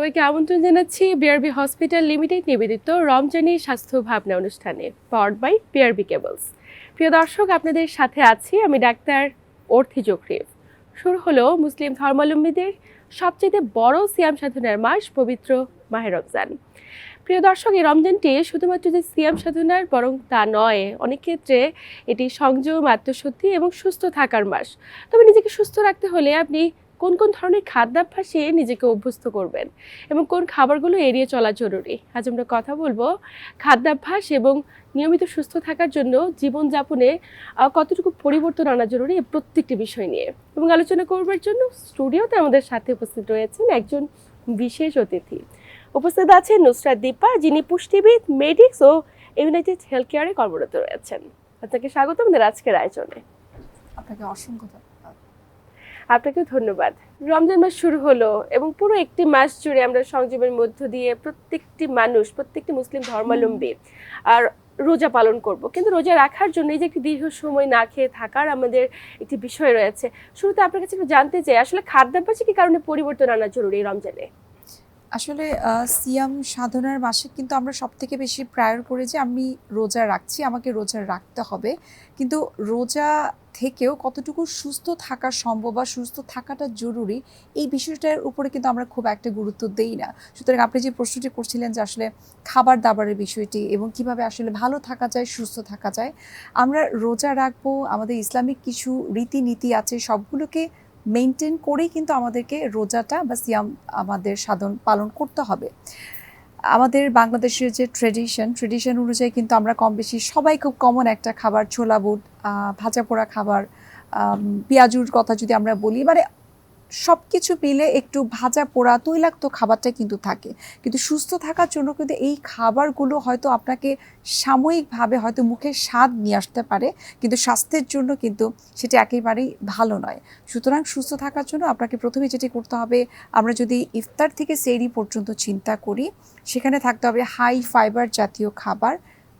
সবাইকে আমন্ত্রণ জানাচ্ছি বিআরবি হসপিটাল লিমিটেড নিবেদিত রমজানি স্বাস্থ্য ভাবনা অনুষ্ঠানে পাওয়ার্ড বাই বিআরবি কেবলস। প্রিয় দর্শক, আপনাদের সাথে আছি আমি ডাক্তার অর্থি জোকরিফ। শুরু হলো মুসলিম ধর্মাবলম্বীদের সবচেয়ে বড় সিয়াম সাধনার মাস পবিত্র মাহে রমজান। প্রিয় দর্শক, এই রমজানটি শুধুমাত্র যে সিয়াম সাধনার বরং তা নয়, অনেক ক্ষেত্রে এটি সংযম, আত্মশুদ্ধি এবং সুস্থ থাকার মাস। তবে নিজেকে সুস্থ রাখতে হলে আপনি কোন কোন ধরনের খাদ্যাভ্যাসে নিজেকে অভ্যস্ত করবেন এবং কোন খাবারগুলো এড়িয়ে চলা জরুরি, আজ আমরা কথা বলবো খাদ্যাভ্যাস এবং নিয়মিত সুস্থ থাকার জন্য জীবনযাপনে কতটুকু পরিবর্তন আনা জরুরি এই প্রত্যেকটি বিষয় নিয়ে। এবং আলোচনা করবার জন্য স্টুডিওতে আমাদের সাথে উপস্থিত রয়েছেন একজন বিশেষ অতিথি। উপস্থিত আছেন নুসরাত দীপা, যিনি পুষ্টিবিদ, মেডিক্স ও ইউনাইটেড হেলথ কেয়ারে কর্মরত রয়েছেন। আপনাকে স্বাগত আমাদের আজকের আয়োজনে। আপনাকে অসংখ্য ধন্যবাদ। আপনাকেও ধন্যবাদ। রমজান মাস শুরু হলো এবং পুরো একটি মাস জুড়ে আমরা সংযমের মধ্য দিয়ে প্রত্যেকটি মানুষ, প্রত্যেকটি মুসলিম ধর্মাবলম্বী আর রোজা পালন করব, কিন্তু রোজা রাখার জন্য এই যে একটি দীর্ঘ সময় না খেয়ে থাকার আমাদের একটি বিষয় রয়েছে। শুরুতে আপনার কাছে একটু জানতে চাই, আসলে খাদ্যাভ্যাসে কি কারণে পরিবর্তন আনা জরুরি এই রমজানে? আসলে সিয়াম সাধনার মাসে কিন্তু আমরা সবথেকে বেশি প্রায়র করি যে আমি রোজা রাখছি, আমাকে রোজা রাখতে হবে। কিন্তু রোজা থেকেও কতটুকু সুস্থ থাকা সম্ভব বা সুস্থ থাকাটা জরুরি, এই বিষয়টার উপরে কিন্তু আমরা খুব একটা গুরুত্ব দেই না। সুতরাং আপনি যে প্রশ্নটি করছিলেন যে আসলে খাবার দাবারের বিষয়টি এবং কিভাবে আসলে ভালো থাকা যায়, সুস্থ থাকা যায়, আমরা রোজা রাখবো, আমাদের ইসলামিক কিছু রীতিনীতি আছে, সবগুলোকে মেনটেন করেই কিন্তু আমাদেরকে রোজাটা বা সিয়াম আমাদের পালন করতে হবে। আমাদের বাংলাদেশের যে ট্রেডিশন অনুযায়ী কিন্তু আমরা কম বেশি সবাই খুব কমন একটা খাবার ছোলা বুট, ভাজা পোড়া খাবার, পেঁয়াজুর কথা যদি আমরা বলি, মানে সব কিছু মিলে একটু ভাজা পোড়া তৈলাক্ত খাবারটা কিন্তু থাকে। কিন্তু সুস্থ থাকার জন্য কিন্তু এই খাবারগুলো হয়তো আপনাকে সাময়িকভাবে হয়তো মুখে স্বাদ নিয়ে আসতে পারে, কিন্তু স্বাস্থ্যের জন্য কিন্তু সেটা একেবারেই ভালো নয়। সুতরাং সুস্থ থাকার জন্য আপনাকে প্রথমে যেটি করতে হবে, আমরা যদি ইফতার থেকে সেহরি পর্যন্ত চিন্তা করি, সেখানে থাকতে হবে হাই ফাইবার জাতীয় খাবার,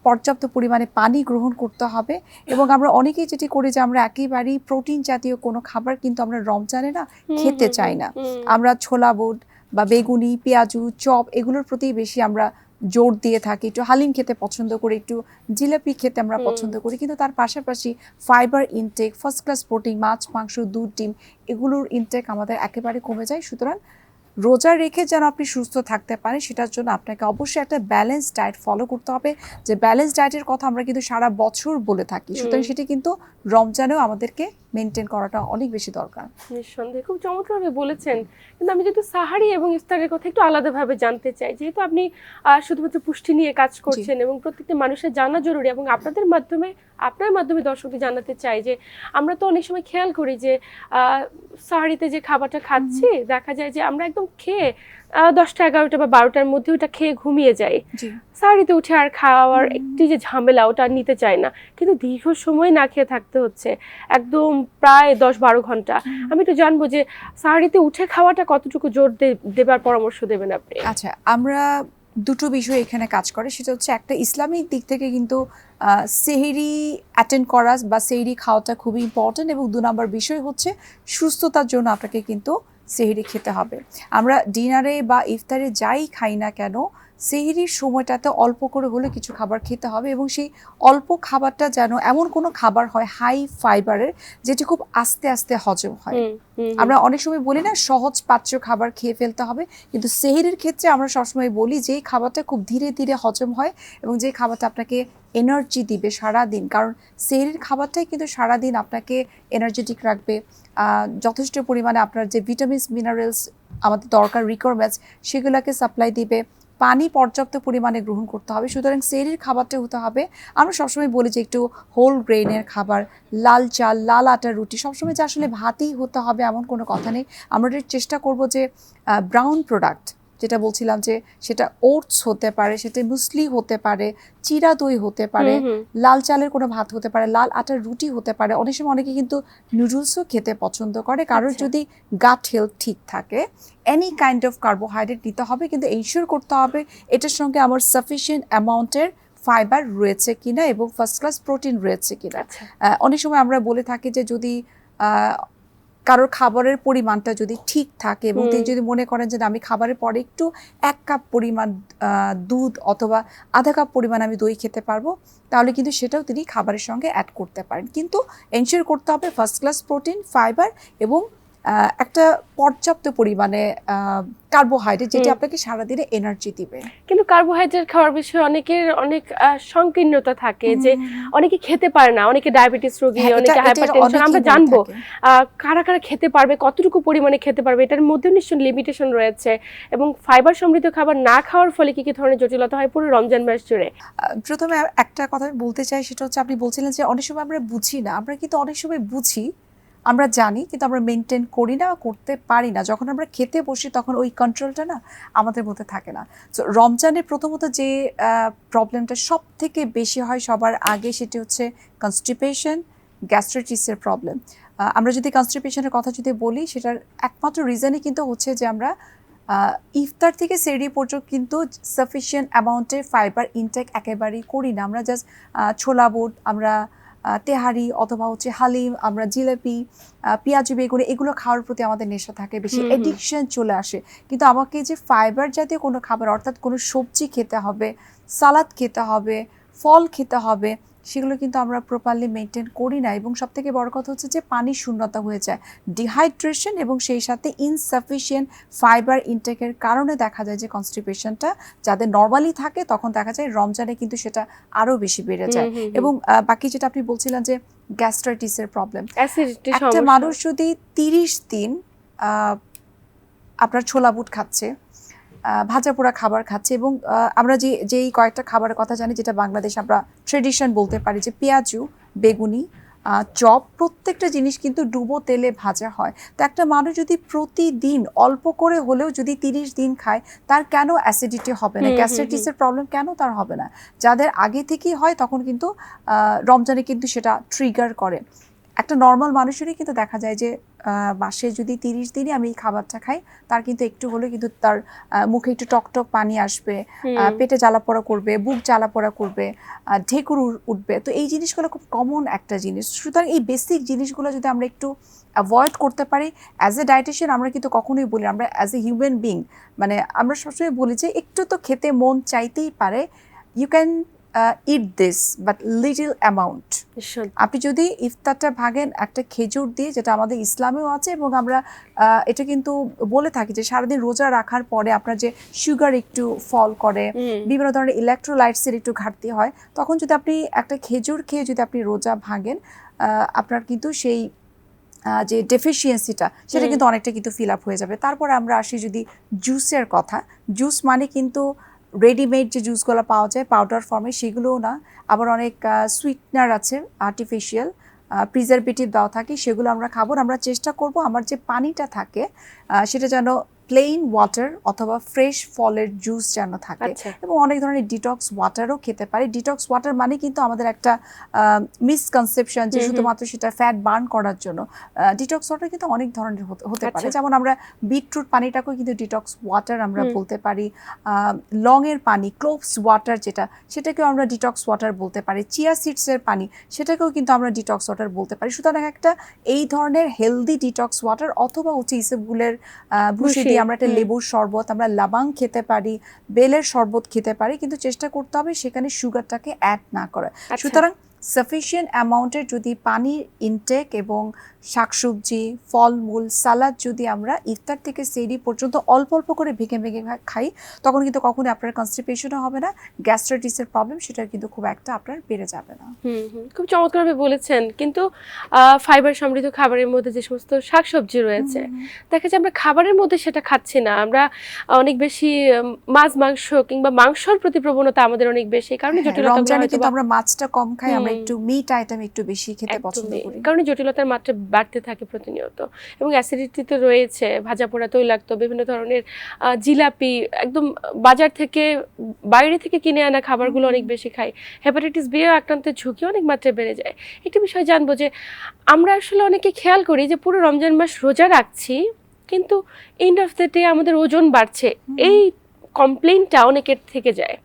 পর্যাপ্ত পরিমাণে পানি গ্রহণ করতে হবে। এবং আমরা অনেকেই যেটি করি যে আমরা একেবারেই প্রোটিন জাতীয় কোনো খাবার কিন্তু আমরা রমজানে না খেতে চাই না। আমরা ছোলা বুট বা বেগুনি, পেঁয়াজু, চপ এগুলোর প্রতি বেশি আমরা জোর দিয়ে থাকি। একটু হালিম খেতে পছন্দ করি, একটু জিলাপি খেতে আমরা পছন্দ করি, কিন্তু তার পাশাপাশি fibre intake, first class protein, মাছ, মাংস, দুধ, ডিম এগুলোর ইনটেক আমাদের একেবারে কমে যায়। সুতরাং রোজা রেখে যেন আপনি সুস্থ থাকতে পারেন, সেটার জন্য আপনাকে অবশ্যই একটা ব্যালেন্স ডায়েট ফলো করতে হবে। যে ব্যালেন্স ডায়েটের কথা আমরা কিন্তু সারা বছর বলে থাকি, সুতরাং সেটি কিন্তু রমজানেও আমাদেরকে মেনটেন করাটা অনেক বেশি দরকার। নিঃসন্দেহে খুব চমৎকারভাবে বলেছেন। কিন্তু আমি যেহেতু সাহারি এবং ইফতারের কথা একটু আলাদাভাবে জানতে চাই, যেহেতু আপনি শুধুমাত্র পুষ্টি নিয়ে কাজ করছেন এবং প্রত্যেকটা মানুষের জানা জরুরি, এবং আপনার মাধ্যমে দর্শকদের জানাতে চাই যে আমরা তো অনেক সময় খেয়াল করি যে সাহারিতে যে খাবারটা খাচ্ছি, দেখা যায় যে আমরা একদম খেয়ে 10টা 11টা বা 12টার মধ্যে ওটা খেয়ে ঘুমিয়ে যাই। সাহারিতে উঠে আর খাওয়ার একটি যে ঝামেলা, ওটা নিতে চাই না, কিন্তু দীর্ঘ সময় না খেয়ে থাকতে হচ্ছে, একদম প্রায় 10-12 ঘন্টা। আমি একটু জানবো যে সাহারিতে উঠে খাওয়াটা কতটুকু জোর দেবার পরামর্শ দেবেন আপনি? আচ্ছা, আমরা দুটো বিষয় এখানে কাজ করে, সেটা হচ্ছে একটা ইসলামিক দিক থেকে কিন্তু সেহরি অ্যাটেন্ড করা বা সেহরি খাওয়াটা খুবই ইম্পর্টেন্ট, এবং 2 নম্বর বিষয় হচ্ছে সুস্থতার জন্য আপনাকে কিন্তু সেহরি খেতে হবে। আমরা ডিনারে বা ইফতারে যাই খাই না কেন, সেহরির সময়টাতে অল্প করে হলে কিছু খাবার খেতে হবে, এবং সেই অল্প খাবারটা যেন এমন কোনো খাবার হয় হাই ফাইবারের, যেটি খুব আস্তে আস্তে হজম হয়। আমরা অনেক সময় বলি না সহজ পাচ্য খাবার খেয়ে ফেলতে হবে, কিন্তু সেহরির ক্ষেত্রে আমরা সবসময় বলি যে খাবারটা খুব ধীরে ধীরে হজম হয় এবং যে খাবারটা আপনাকে এনার্জি দিবে সারাদিন, কারণ সেহরির খাবারটাই কিন্তু সারাদিন আপনাকে এনার্জেটিক রাখবে। যথেষ্ট পরিমাণে আপনার যে ভিটামিনস, মিনারেলস আমাদের দরকার, রিকোয়ারমেন্টস, সেগুলোকে সাপ্লাই দিবে। পানি পর্যাপ্ত পরিমাণে গ্রহণ করতে হবে। সুতরাং সেহরির খাবারটা হতে হবে, আমরা সবসময় বলি যে একটু হোল গ্রেইনের খাবার, লাল চাল, লাল আটার রুটি, সবসময় যে আসলে ভাতই হতে হবে এমন কোনো কথা নেই। আমরা চেষ্টা করব যে ব্রাউন প্রোডাক্ট, যেটা বলছিলাম যে সেটা ওটস হতে পারে, সেটা মুসলি হতে পারে, চিরা দই হতে পারে, লাল চালের কোনো ভাত হতে পারে, লাল আটার রুটি হতে পারে। অনেক সময় অনেকে কিন্তু নুডলসও খেতে পছন্দ করে, কারণ যদি গাট হেলথ ঠিক থাকে, এনি কাইন্ড অফ কার্বোহাইড্রেট নিতে হবে, কিন্তু এনশিওর করতে হবে এটার সঙ্গে আমার সাফিসিয়েন্ট অ্যামাউন্টের ফাইবার রয়েছে কিনা এবং ফার্স্ট ক্লাস প্রোটিন রয়েছে কিনা। অনেক সময় আমরা বলে থাকি যে যদি কারোর খাবারের পরিমাণটা যদি ঠিক থাকে এবং তিনি যদি মনে করেন যে আমি খাবারের পরে একটু 1 কাপ পরিমাণ দুধ অথবা আধা কাপ পরিমাণ আমি দই খেতে পারবো, তাহলে কিন্তু সেটাও তিনি খাবারের সঙ্গে অ্যাড করতে পারেন। কিন্তু এনশিওর করতে হবে ফার্স্ট ক্লাস প্রোটিন, ফাইবার এবং একটা পর্যাপ্ত পরিমাণে কার্বোহাইড্রেট, যেটি আপনাকে সারাদিনে এনার্জি দিবে। কিন্তু কার্বোহাইড্রেট খাওয়ার বিষয়ে অনেকের অনেক সংকীর্ণতা থাকে, যে অনেকে খেতে পারে না, অনেকে ডায়াবেটিস রোগী, অনেকে হাইপারটেনশন। আমরা জানবো কারা কারা খেতে পারবে, কতটুকু পরিমাণে খেতে পারবে, এটার মধ্যে নিশ্চয়ই লিমিটেশন রয়েছে, এবং ফাইবার সমৃদ্ধ খাবার না খাওয়ার ফলে কি কি ধরনের জটিলতা হয় পুরো রমজান মাস জুড়ে? প্রথমে একটা কথা আমি বলতে চাই, সেটা হচ্ছে আপনি বলছিলেন যে অনেক সময় আমরা বুঝি না। আমরা কিন্তু অনেক সময় বুঝি, আমরা জানি, কিন্তু আমরা মেনটেন করি না, করতে পারি না। যখন আমরা খেতে বসি তখন ওই কন্ট্রোলটা না আমাদের মধ্যে থাকে না। তো রমজানে প্রথমত যে প্রবলেমটা সব থেকে বেশি হয় সবার আগে, সেটি হচ্ছে কনস্টিপেশন, গ্যাস্ট্রাইটিসের প্রবলেম। আমরা যদি কনস্টিপেশনের কথা যদি বলি, সেটার একমাত্র রিজনই কিন্তু হচ্ছে যে আমরা ইফতার থেকে সেহরি পর্যন্ত কিন্তু সাফিসিয়েন্ট অ্যামাউন্টে ফাইবার ইনটেক একেবারেই করি না। আমরা জাস্ট ছোলা বুট, আমরা তেহারি অথবা হচ্ছে হালিম, আমরা জিলাপি, পেঁয়াজু বেগুনি, এগুলো খাওয়ার প্রতি আমাদের নেশা থাকে বেশি, এডিকশন চলে আসে। কিন্তু আমাকে যে ফাইবার জাতীয় কোনো খাবার, অর্থাৎ কোনো সবজি খেতে হবে, সালাদ খেতে হবে, ফল খেতে হবে, সেগুলো কিন্তু আমরা প্রপারলি মেনটেন করি না। এবং সবথেকে বড় কথা হচ্ছে যে পানি শূন্যতা হয়ে যায়, ডিহাইড্রেশন এবং সেই সাথে ইনসাফিসিয়েন্ট ফাইবার ইনটেকের কারণে দেখা যায় যে কনস্টিপেশনটা যাদের নর্মালি থাকে, তখন দেখা যায় রমজানে কিন্তু সেটা আরও বেশি বেড়ে যায়। এবং বাকি যেটা আপনি বলছিলেন যে গ্যাস্ট্রাইটিসের প্রবলেম, একটা মানুষ যদি 30 দিন আপনার ছোলা বুট খাচ্ছে, ভাজা পোড়া খাবার খাচ্ছে, এবং আমরা যেই কয়েকটা খাবারের কথা জানি যেটা বাংলাদেশ আমরা ট্রেডিশন বলতে পারি, যে পেঁয়াজু, বেগুনি, চপ, প্রত্যেকটা জিনিস কিন্তু ডুবো তেলে ভাজা হয়। তো একটা মানুষ যদি প্রতিদিন অল্প করে হলেও যদি 30 দিন খায়, তার কেন অ্যাসিডিটি হবে না, গ্যাস্ট্রাইটিসের প্রবলেম কেন তার হবে না? যাদের আগে থেকেই হয় তখন কিন্তু রমজানে কিন্তু সেটা ট্রিগার করে। একটা নর্মাল মানুষেরই কিন্তু দেখা যায় যে মাসে যদি 30 দিনই আমি এই খাবারটা খাই, তার কিন্তু একটু হলেও কিন্তু তার মুখে একটু টকটক পানি আসবে, পেটে জ্বালাপোড়া করবে, বুক জ্বালাপোড়া করবে, ঢেকুর উঠবে। তো এই জিনিসগুলো খুব কমন একটা জিনিস। সুতরাং এই বেসিক জিনিসগুলো যদি আমরা একটু অ্যাভয়েড করতে পারি, অ্যাজ এ ডায়েটিশিয়ান আমরা কিন্তু কখনোই বলি, আমরা অ্যাজ এ হিউম্যান বিং, মানে আমরা সবসময় বলি যে একটু তো খেতে মন চাইতেই পারে, you can eat this but little amount. আপনি যদি ইফতারটা ভাগেন একটা খেজুর দিয়ে, যেটা আমাদের ইসলামেও আছে, এবং আমরা এটা কিন্তু বলে থাকি যে সারাদিন রোজা রাখার পরে আপনার যে সুগার একটু ফল করে, বিভিন্ন ধরনের ইলেকট্রোলাইটসের একটু ঘাটতি হয়, তখন যদি আপনি একটা খেজুর খেয়ে যদি আপনি রোজা ভাঙেন, আপনার কিন্তু সেই যে ডেফিসিয়েন্সিটা সেটা কিন্তু অনেকটা কিন্তু ফিল আপ হয়ে যাবে। তারপর আমরা আসি যদি জুসের কথা, জুস মানে কিন্তু রেডিমেড যে জুসগুলো পাওয়া যায় পাউডার ফর্মে, সেগুলোও না, আবার অনেক সুইটনার আছে, আর্টিফিশিয়াল প্রিজারভেটিভ দেওয়া থাকে, সেগুলো আমরা খাবো। আমরা চেষ্টা করব আমার যে পানিটা থাকে সেটা যেন প্লেইন ওয়াটার অথবা ফ্রেশ ফলের জুস যেন থাকে। এবং অনেক ধরনের ডিটক্স ওয়াটারও খেতে পারি। ডিটক্স ওয়াটার মানে কিন্তু আমাদের একটা মিসকনসেপশন যে শুধুমাত্র সেটা ফ্যাট বার্ন করার জন্য। ডিটক্স ওয়াটার কিন্তু অনেক ধরনের হতে পারে, যেমন আমরা বিটরুট পানিটাকেও কিন্তু ডিটক্স ওয়াটার আমরা বলতে পারি, লংয়ের পানি, ক্লোভস ওয়াটার যেটা, সেটাকেও আমরা ডিটক্স ওয়াটার বলতে পারি, চিয়া সিডসের পানি, সেটাকেও কিন্তু আমরা ডিটক্স ওয়াটার বলতে পারি। সুতরাং একটা এই ধরনের হেলদি ডিটক্স ওয়াটার, অথবা হচ্ছে ইসবগুলের ভুষি দিয়ে আমরা একটা লেবুর শরবত, আমরা লাবাং খেতে পারি, বেলের শরবত খেতে পারি, কিন্তু চেষ্টা করতে হবে সেখানে সুগারটাকে অ্যাড না করা। সুতরাং সাফিসিয়েন্ট অ্যামাউন্টের যদি পানির ইনটেক এবং শাকসবজি, ফলমূল, সালাদ যদি আমরা ইফতার থেকে সেহরি পর্যন্ত অল্প অল্প করে ভেঙে ভেঙে খাই, তখন কিন্তু কখনোই আপনার কনস্টিপেশনও হবে না, গ্যাস্ট্রাইটিসের প্রবলেম সেটা কিন্তু খুব একটা আপনার বেড়ে যাবে না। খুব চমৎকারভাবে বলেছেন। কিন্তু ফাইবার সমৃদ্ধ খাবারের মধ্যে যে সমস্ত শাকসবজি রয়েছে, দেখা যায় আমরা খাবারের মধ্যে সেটা খাচ্ছি না, আমরা অনেক বেশি মাছ মাংস কিংবা মাংসর প্রতি প্রবণতা আমাদের অনেক বেশি, কারণ জটিলতা কিন্তু আমরা মাছটা কম খাই, আমরা একটু মিট আইটেম একটু বেশি খেতে পছন্দ করি, কারণ জটিলতার মাত্রা বাড়তে থাকে প্রতিনিয়ত। এবং অ্যাসিডিটি তো রয়েছে, ভাজা পোড়া তৈলাক্ত বিভিন্ন ধরনের জিলাপি, একদম বাজার থেকে বাইরে থেকে কিনে আনা খাবারগুলো অনেক বেশি খাই, হেপাটাইটিস বি আক্রান্তের ঝুঁকি অনেক মাত্রায় বেড়ে যায়। একটি বিষয় জানবো যে আমরা আসলে অনেকে খেয়াল করি যে পুরো রমজান মাস রোজা রাখছি, কিন্তু এন্ড অফ দ্য ডে আমাদের ওজন বাড়ছে, এই কমপ্লেইনটা অনেকের থেকে যায়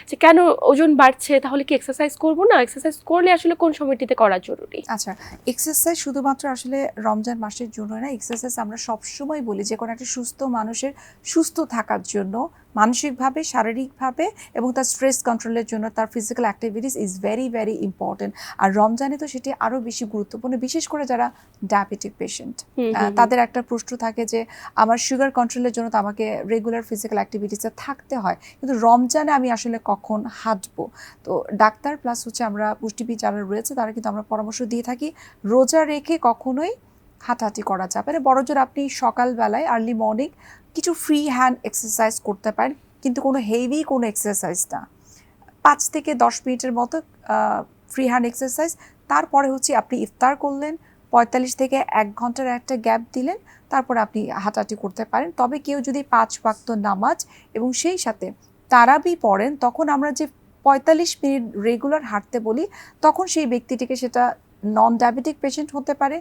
যে কেন ওজন বাড়ছে, তাহলে কি এক্সারসাইজ করবো না, এক্সারসাইজ করলে আসলে কোন সময়টিতে করা জরুরি? আচ্ছা, এক্সারসাইজ শুধুমাত্র আসলে রমজান মাসের জন্য না, এক্সারসাইজ আমরা সবসময় বলি যে কোনো একটা সুস্থ মানুষের সুস্থ থাকার জন্য, মানসিকভাবে, শারীরিকভাবে এবং তার স্ট্রেস কন্ট্রোলের জন্য তার physical activities is very very important. আর রমজানে তো সেটি আরও বেশি গুরুত্বপূর্ণ, বিশেষ করে যারা ডায়াবেটিক পেশেন্ট, তাদের একটা প্রশ্ন থাকে যে আমার সুগার কন্ট্রোলের জন্য তো আমাকে রেগুলার ফিজিক্যাল অ্যাক্টিভিটিসে থাকতে হয়, কিন্তু রমজানে আমি আসলে কখন হাঁটবো? তো ডাক্তার প্লাস হচ্ছে আমরা পুষ্টিবিদ যারা রয়েছে তারা কিন্তু আমরা পরামর্শ দিয়ে থাকি রোজা রেখে কখনোই হাঁটাহাঁটি করা যাবে না। বড়জোর আপনি সকালবেলায় আর্লি মর্নিং কিছু ফ্রি হ্যান্ড এক্সারসাইজ করতে পারেন, কিন্তু কোনো হেভি কোনো এক্সারসাইজ না, 5 থেকে 10 মিনিটের মতো ফ্রি হ্যান্ড এক্সারসাইজ। তারপরে হচ্ছে আপনি ইফতার করলেন, 45 থেকে 1 ঘন্টার একটা গ্যাপ দিলেন, তারপরে আপনি হাঁটাহাঁটি করতে পারেন। তবে কেউ যদি 5 ওয়াক্ত নামাজ এবং সেই সাথে তারাবি পড়েন, তখন আমরা যে 45 মিনিট রেগুলার হাঁটতে বলি, তখন সেই ব্যক্তিটিকে, সেটা নন ডায়াবেটিক পেশেন্ট হতে পারে,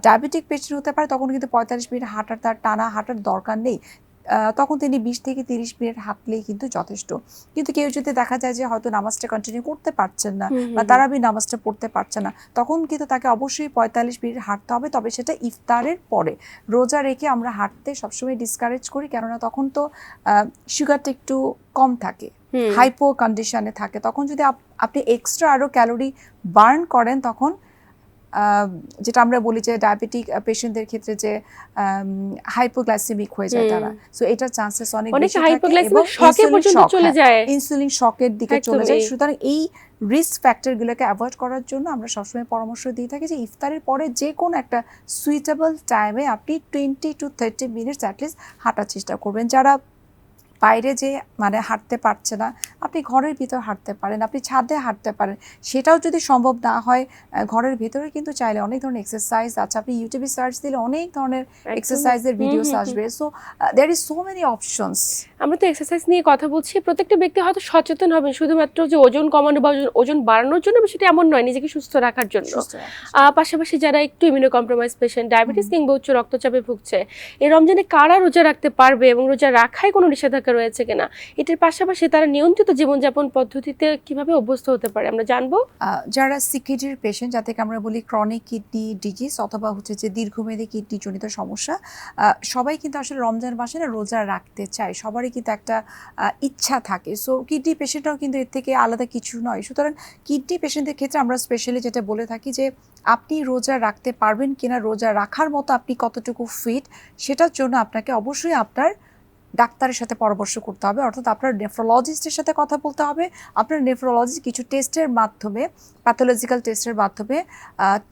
ডায়াবেটিক পেশেন্ট হতে পারে, তখন কিন্তু 45 মিনিট হাঁটার, তার টানা হাঁটার দরকার নেই। তখন তিনি 20 থেকে 30 মিনিট হাঁটলেই কিন্তু যথেষ্ট। কিন্তু কেউ যদি দেখা যায় যে হয়তো নামাজটা কন্টিনিউ করতে পারছেন না বা তারাবি নামাজটা পড়তে পারছে না, তখন কিন্তু তাকে অবশ্যই 45 মিনিট হাঁটতে হবে, তবে সেটা ইফতারের পরে। রোজা রেখে আমরা হাঁটতে সবসময় ডিসকারেজ করি, কেননা তখন তো সুগারটা একটু কম থাকে, হাইপো কন্ডিশনে থাকে। তখন যদি আপনি এক্সট্রা আরও ক্যালোরি বার্ন করেন, তখন যেটা আমরা বলি যে ডায়াবেটিক পেশেন্টদের ক্ষেত্রে যে হাইপোগ্লাইসেমিক হয়ে যায় তারা, সো এটার চান্সেস অনেক বেশি থাকে এবং ইনসুলিন শকের দিকে চলে যায়। সুতরাং এই রিস্ক ফ্যাক্টরগুলোকে অ্যাভয়েড করার জন্য আমরা সবসময় পরামর্শ দিয়ে থাকি যে ইফতারের পরে যে কোনো একটা সুইটেবল টাইমে আপনি 20 to 30 মিনিটস অ্যাটলিস্ট হাঁটার চেষ্টা করবেন। যারা বাইরে যে মানে হাঁটতে পারছে না, আপনি ঘরের ভিতর হাঁটতে পারেন, আপনি ছাদে হাঁটতে পারেন। সেটাও যদি সম্ভব না হয়, ঘরের ভিতরে কিন্তু চাইলে অনেক ধরনের এক্সারসাইজ আছে, আপনি ইউটিউবে সার্চ দিলে অনেক ধরনের এক্সারসাইজের ভিডিওস আসবে। So there is so many options. আমরা তো এক্সারসাইজ নিয়ে কথা বলছি, প্রত্যেকটা ব্যক্তি হয়তো সচেতন হবেন শুধুমাত্র যে ওজন কমানো বা ওজন বাড়ানোর জন্য, সেটা এমন নয়, নিজেকে সুস্থ রাখার জন্য। পাশাপাশি যারা একটু ইমিউনো কম্প্রোমাইজ পেশেন্ট, ডায়াবেটিস কিংবা উচ্চ রক্তচাপে ভুগছে, এই রমজানে কারা রোজা রাখতে পারবে এবং রোজা রাখায় কোনো নিষেধাজ্ঞা রয়েছে কিনা, এটার পাশাপাশি তারা নিয়ন্ত্রিত জীবনযাপন পদ্ধতিতে কিভাবে অভ্যস্ত হতে পারে আমরা জানবো। যারা সিকিডির পেশেন্ট, যাদেরকে আমরা বলি ক্রনিক কিডনি ডিজিজ অথবা হচ্ছে যে দীর্ঘমেয়াদী কিডনি জনিত সমস্যা, সবাই কিন্তু আসলে রমজান মাসে না রোজা রাখতে চায়, সবারই কিন্তু একটা ইচ্ছা থাকে। সো কিডনি পেশেন্টরাও কিন্তু এর থেকে আলাদা কিছু নয়। সুতরাং কিডনি পেশেন্টদের ক্ষেত্রে আমরা স্পেশালি যেটা বলে থাকি যে আপনি রোজা রাখতে পারবেন কিনা, রোজা রাখার মতো আপনি কতটুকু ফিট, সেটার জন্য আপনাকে অবশ্যই আপনার ডাক্তারের সাথে পরামর্শ করতে হবে, অর্থাৎ আপনার নেফ্রোলজিস্টের সাথে কথা বলতে হবে। আপনার নেফ্রোলজিস্ট কিছু টেস্টের মাধ্যমে, প্যাথোলজিক্যাল টেস্টের মাধ্যমে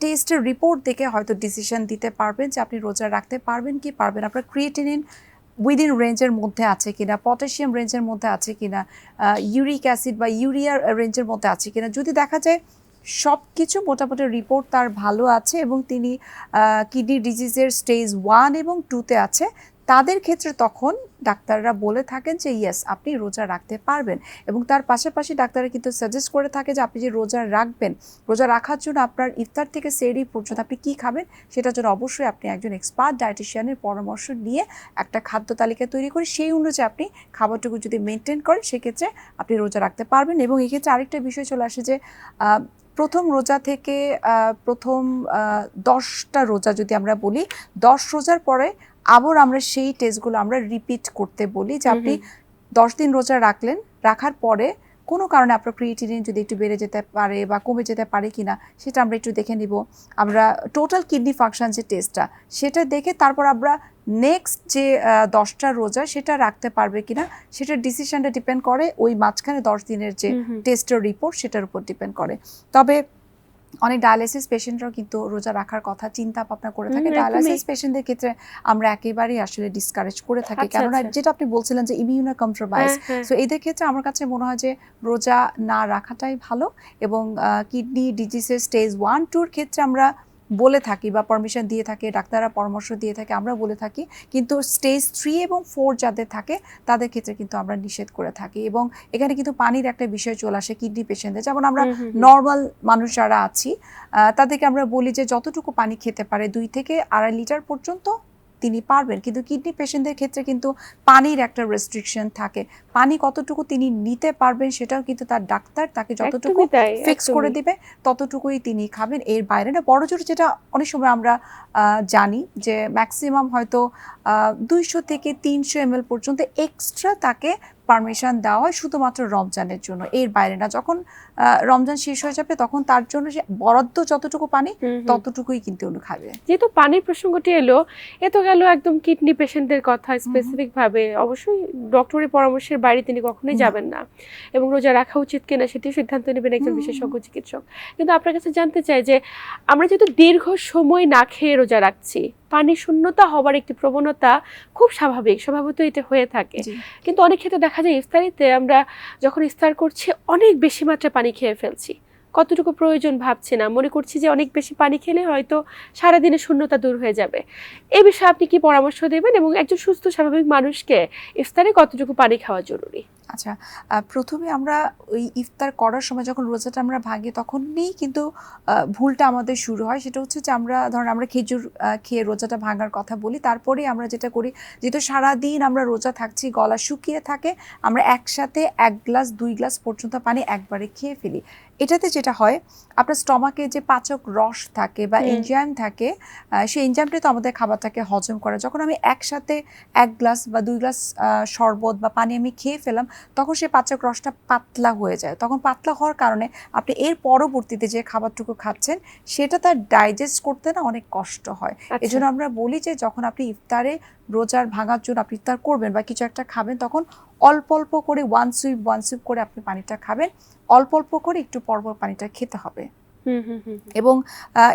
টেস্টের রিপোর্ট দেখে হয়তো ডিসিশন দিতে পারবেন যে আপনি রোজা রাখতে পারবেন কি পারবেন। আপনার ক্রিয়েটিনিন উইদিন রেঞ্জের মধ্যে আছে কিনা, পটাশিয়াম রেঞ্জের মধ্যে আছে কিনা, ইউরিক অ্যাসিড বা ইউরিয়ার রেঞ্জের মধ্যে আছে কিনা। যদি দেখা যায় সব কিছু মোটামুটি রিপোর্ট তার ভালো আছে এবং তিনি কিডনি ডিজিজের স্টেজ 1 এবং 2-তে আছে, তাদের ক্ষেত্রে তখন ডাক্তাররা বলে থাকেন যে ইয়েস আপনি রোজা রাখতে পারবেন। এবং তার পাশাপাশি ডাক্তাররা কিন্তু সাজেস্ট করে থাকে যে আপনি যে রোজা রাখবেন, রোজা রাখার জন্য আপনার ইফতার থেকে সেহরি পর্যন্ত আপনি কী খাবেন, সেটার জন্য অবশ্যই আপনি একজন এক্সপার্ট ডায়েটিশিয়ানের পরামর্শ নিয়ে একটা খাদ্য তালিকা তৈরি করে সেই অনুযায়ী আপনি খাবারটুকু যদি মেনটেন করেন, সেক্ষেত্রে আপনি রোজা রাখতে পারবেন। এবং এক্ষেত্রে আরেকটা বিষয় চলে আসে যে প্রথম রোজা থেকে প্রথম 10টা রোজা যদি আমরা বলি, 10 রোজার পরে আবার আমরা সেই টেস্টগুলো আমরা রিপিট করতে বলি যে আপনি 10 দিন রোজা রাখলেন, রাখার পরে কোনো কারণে আপনার ক্রিয়েটিনিন যদি একটু বেড়ে যেতে পারে বা কমে যেতে পারে কিনা, সেটা আমরা একটু দেখে নিব। আমরা টোটাল কিডনি ফাংশন যে টেস্টটা, সেটা দেখে তারপর আমরা নেক্সট যে 10টা রোজা সেটা রাখতে পারবে কিনা, সেটার ডিসিশনটা ডিপেন্ড করে ওই মাঝখানে 10 দিনের যে টেস্টের রিপোর্ট, সেটার উপর ডিপেন্ড করে। তবে অনেক ডায়ালাইসিস পেশেন্টরাও কিন্তু রোজা রাখার কথা চিন্তা ভাবনা করে থাকে। ডায়ালাইসিস পেশেন্টদের ক্ষেত্রে আমরা একেবারেই আসলে ডিসকারেজ করে থাকি, কেননা যেটা আপনি বলছিলেন যে ইমিউনো কম্প্রোমাইজ, সো এদের ক্ষেত্রে আমার কাছে মনে হয় যে রোজা না রাখাটাই ভালো। এবং কিডনি ডিজিজের স্টেজ 1-2-র ক্ষেত্রে আমরা বলে থাকি বা পারমিশন দিয়ে থাকে, ডাক্তাররা পরামর্শ দিয়ে থাকে, আমরা বলে থাকি, কিন্তু স্টেজ 3 এবং 4 যাদের থাকে তাদের ক্ষেত্রে কিন্তু আমরা নিষেধ করে থাকি। এবং এখানে কিন্তু পানির একটা বিষয় চলে আসে কিডনি পেশেন্টদের। যেমন আমরা নর্মাল মানুষ যারা আছি তাদেরকে আমরা বলি যে যতটুকু পানি খেতে পারে 2 থেকে 2.5 লিটার পর্যন্ত তিনি পারবেন, কিন্তু কিডনি পেশেন্টদের ক্ষেত্রে কিন্তু পানির একটা রেস্ট্রিকশন থাকে। পানি কতটুকু তিনি নিতে পারবেন সেটাও কিন্তু তার ডাক্তার তাকে যতটুকু একদমই তাই, ফিক্স করে একদমই। দিবে ততটুকুই তিনি খাবেন, এর বাইরে না। বড়জোর যেটা অনেক সময় আমরা জানি যে ম্যাক্সিমাম হয়তো 200 থেকে 300 ml পর্যন্ত এক্সট্রা তাকে পারমিশন দেওয়া হয় শুধুমাত্র রমজানের জন্য, এর বাইরে না। যখন রমজান শেষ হয়ে যাবে তখন তার জন্য সে বরাদ্দ যতটুকু পানি ততটুকুই কিন্তু উনি খাবে। যেহেতু পানির প্রসঙ্গটি এলো, এ তো গেল একদম কিডনি পেশেন্টদের কথা স্পেসিফিক ভাবে। অবশ্যই ডক্টরের পরামর্শের বাইরে তিনি কখনোই যাবেন না, এবং রোজা রাখা উচিত কিনা সেটিও সিদ্ধান্ত নেবেন একজন বিশেষজ্ঞ চিকিৎসক। কিন্তু আপনার কাছে জানতে চাই যে আমরা যেহেতু দীর্ঘ সময় না খেয়ে রোজা রাখছি, পানি শূন্যতা হওয়ার একটি প্রবণতা খুব স্বাভাবিক, স্বভাবতই এটা হয়ে থাকে। কিন্তু অনেক ক্ষেত্রে দেখা যায় ইফতারিতে আমরা যখন ইফতার করছি অনেক বেশি মাত্রায় পানি খেয়ে ফেলছি, কতটুকু প্রয়োজন ভাবছি না, মনে করছি যে অনেক বেশি পানি খেলে হয়তো সারাদিনের শূন্যতা দূর হয়ে যাবে। এই বিষয়ে আপনি কি পরামর্শ দেবেন, এবং একজন সুস্থ স্বাভাবিক মানুষকে ইফতারে কতটুকু পানি খাওয়া জরুরি? আচ্ছা, প্রথমে আমরা ওই ইফতার করার সময় যখন রোজাটা আমরা ভাঙি তখনই কিন্তু ভুলটা আমাদের শুরু হয়। সেটা হচ্ছে যে ধরেন আমরা খেজুর খেয়ে রোজাটা ভাঙার কথা বলি, তারপরেই আমরা যেটা করি, যেহেতু সারাদিন আমরা রোজা থাকছি, গলা শুকিয়ে থাকে, আমরা একসাথে 1 গ্লাস 2 গ্লাস পর্যন্ত পানি একবারে খেয়ে ফেলি। এটাতে যেটা হয়, আপনার স্টমাকে যে পাচক রস থাকে বা এনজাইম থাকে, সেই এনজাইমটাই তো আমাদের খাবারটাকে হজম করে। যখন আমি একসাথে 1 গ্লাস বা 2 গ্লাস শরবত বা পানি আমি খেয়ে ফেলাম, তখন সেই পাচক রসটা পাতলা হয়ে যায়। তখন পাতলা হওয়ার কারণে আপনি এর পরবর্তীতে যে খাবারটুকু খাচ্ছেন সেটা তার ডাইজেস্ট করতে না অনেক কষ্ট হয়। এজন্য আমরা বলি যে যখন আপনি ইফতারে রোজার ভাঙার জন্য আপনি ইফতার করবেন বা কিছু একটা খাবেন, তখন অল্প অল্প করে ওয়ান সুইপ করে আপনি পানিটা খাবেন, অল্প অল্প করে একটু পরপর পানিটা খেতে হবে। এবং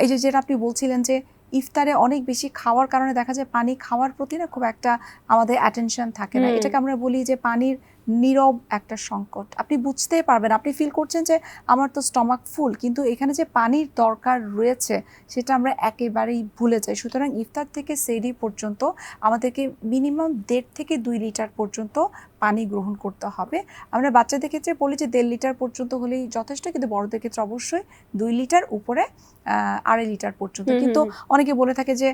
এই যে যেটা আপনি বলছিলেন যে ইফতারে অনেক বেশি খাওয়ার কারণে দেখা যায় পানি খাওয়ার প্রতি না খুব একটা আমাদের অ্যাটেনশন থাকে না। এটাকে আমরা বলি যে পানির নীরব একটা সংকট। আপনি বুঝতেই পারবেন, আপনি ফিল করছেন যে আমার তো স্টমাক ফুল, কিন্তু এখানে যে পানির দরকার রয়েছে সেটা আমরা একেবারেই ভুলে যাই। সুতরাং ইফতার থেকে সেহরি পর্যন্ত আমাদেরকে মিনিমাম 1.5 থেকে 2 লিটার পর্যন্ত পানি গ্রহণ করতে হবে। আমরা বাচ্চাদের ক্ষেত্রে বলি যে 1.5 লিটার পর্যন্ত হলেই যথেষ্ট, কিন্তু বড়দের ক্ষেত্রে অবশ্যই 2 লিটার উপরে 2.5 লিটার পর্যন্ত। কিন্তু অনেকে বলে থাকে যে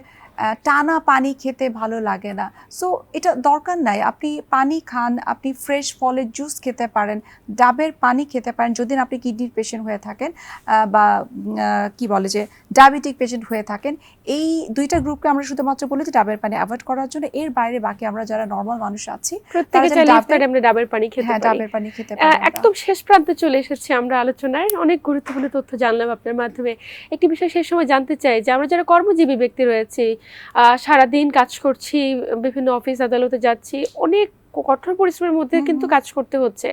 টানা পানি খেতে ভালো লাগে না। সো এটা দরকার নাই, আপনি পানি খান, আপনি ফ্রেশ ফলের জুস খেতে পারেন, ডাবের পানি খেতে পারেন যদি আপনি কিডনির পেশেন্ট হয়ে থাকেন বা কি বলে যে ডায়াবেটিক পেশেন্ট হয়ে থাকেন। এই দুইটা গ্রুপকে আমরা শুধুমাত্র বলি যে ডাবের পানি অ্যাভয়েড করার জন্য। এর বাইরে বাকি আমরা যারা নর্মাল মানুষ আছি আমরা ডাবের পানি খেতে পারি। ডাবের পানি খেতে পারি। একদম শেষ প্রান্তে চলে এসেছি আমরা আলোচনায়, অনেক গুরুত্বপূর্ণ তথ্য জানলাম আপনার মাধ্যমে। একটি বিষয় শেষ সময় জানতে চাই যে আমরা যারা কর্মজীবী ব্যক্তি রয়েছি, সারাদিন কাজ করছি, বিভিন্ন অফিস আদালতে যাচ্ছি, অনেক কঠোর পরিশ্রমের মধ্যে কিন্তু কাজ করতে হচ্ছে,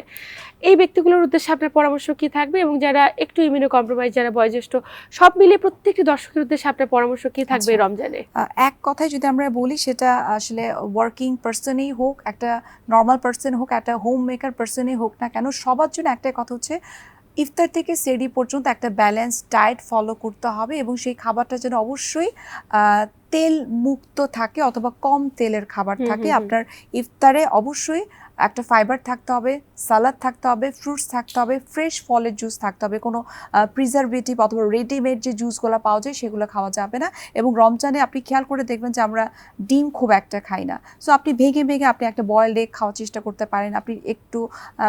এই ব্যক্তিগুলোর উদ্দেশ্যে আপনার পরামর্শ কি থাকবে? এবং যারা একটু ইমিউনো কম্প্রোমাইজ, যারা বয়োজ্যেষ্ঠ, সব মিলিয়ে প্রত্যেকটি দর্শকের উদ্দেশ্যে আপনার পরামর্শ কি থাকবে রমজানে? এক কথায় যদি আমরা বলি, সেটা আসলে ওয়ার্কিং পার্সনই হোক, একটা নর্মাল পার্সন হোক, একটা হোম মেকার পার্সনই হোক না কেন, সবার জন্য একটাই কথা হচ্ছে ইফতার থেকে সেহরি পর্যন্ত একটা ব্যালেন্স ডায়েট ফলো করতে হবে, এবং সেই খাবারটা যেন অবশ্যই তেল মুক্ত থাকে অথবা কম তেলের খাবার থাকে। আপনার ইফতারে অবশ্যই একটা ফাইবার থাকতে হবে, সালাদ থাকতে হবে, ফ্রুটস থাকতে হবে, ফ্রেশ ফলের জুস থাকতে হবে, কোনো প্রিজারভেটিভ অথবা রেডিমেড যে জুসগুলো পাওয়া যায় সেগুলো খাওয়া যাবে না। এবং রমজানে আপনি খেয়াল করে দেখবেন যে আমরা ডিম খুব একটা খাই না। সো আপনি ভেঙে আপনি একটা বয়েলড এগ খাওয়ার চেষ্টা করতে পারেন, আপনি একটু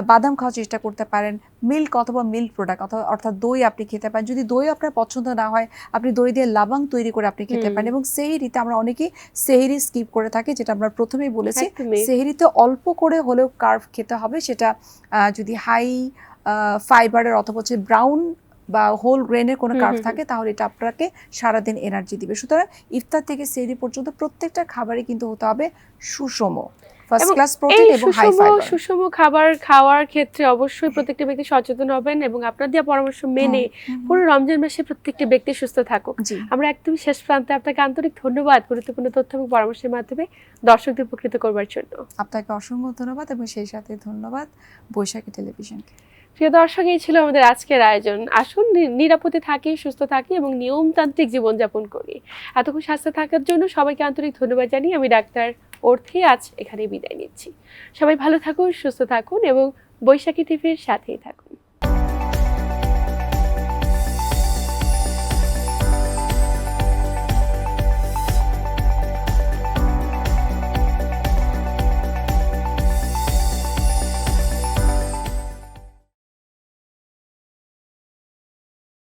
বাদাম খাওয়ার চেষ্টা করতে পারেন, মিল্ক অথবা মিল্ক প্রোডাক্ট অর্থাৎ দই আপনি খেতে পারেন। যদি দই আপনার পছন্দ না হয়, আপনি দই দিয়ে লাবাং তৈরি করে আপনি খেতে পারেন। এবং সেহরিতে আমরা অনেকেই সেহরি স্কিপ করে থাকি, যেটা আমরা প্রথমেই বলেছি, সেহরিতে অল্প করে হলেও কার্ব খেতে হবে। সেটা যদি হাই ফাইবারের অথবা হচ্ছে ব্রাউন বা হোল গ্রেনের কোনো কার্ব থাকে, তাহলে এটা আপনাকে সারাদিন এনার্জি দিবে। সুতরাং ইফতার থেকে সেহরি পর্যন্ত প্রত্যেকটা খাবারই কিন্তু হতে হবে সুষম, ফার্স্ট ক্লাস প্রোটিন এবং হাই ফাইবার। সুষম খাবার খাওয়ার ক্ষেত্রে অবশ্যই প্রত্যেকটা ব্যক্তি সচেতন হবেন, এবং আপনার দেওয়া পরামর্শ মেনে পুরো রমজান মাসে প্রত্যেকটি ব্যক্তি সুস্থ থাকুক। আমরা একদমই শেষ প্রান্তে আপনাকে আন্তরিক ধন্যবাদ গুরুত্বপূর্ণ তথ্য এবং পরামর্শের মাধ্যমে দর্শকদের উপকৃত করবার জন্য। আপনাকে অসংখ্য ধন্যবাদ, এবং সেই সাথে ধন্যবাদ বৈশাখী টেলিভিশনকে। প্রিয় দর্শক, এই ছিল আমাদের আজকের আয়োজন। আসুন নিরাপদে থাকি, সুস্থ থাকি এবং নিয়মতান্ত্রিক জীবনযাপন করি। এতক্ষণ স্বাস্থ্য থাকার জন্য সবাইকে আন্তরিক ধন্যবাদ জানিয়ে আমি ডাক্তার অর্থী আজ এখানে বিদায় নিচ্ছি। সবাই ভালো থাকুন, সুস্থ থাকুন এবং বৈশাখী টিভির সাথেই থাকুন।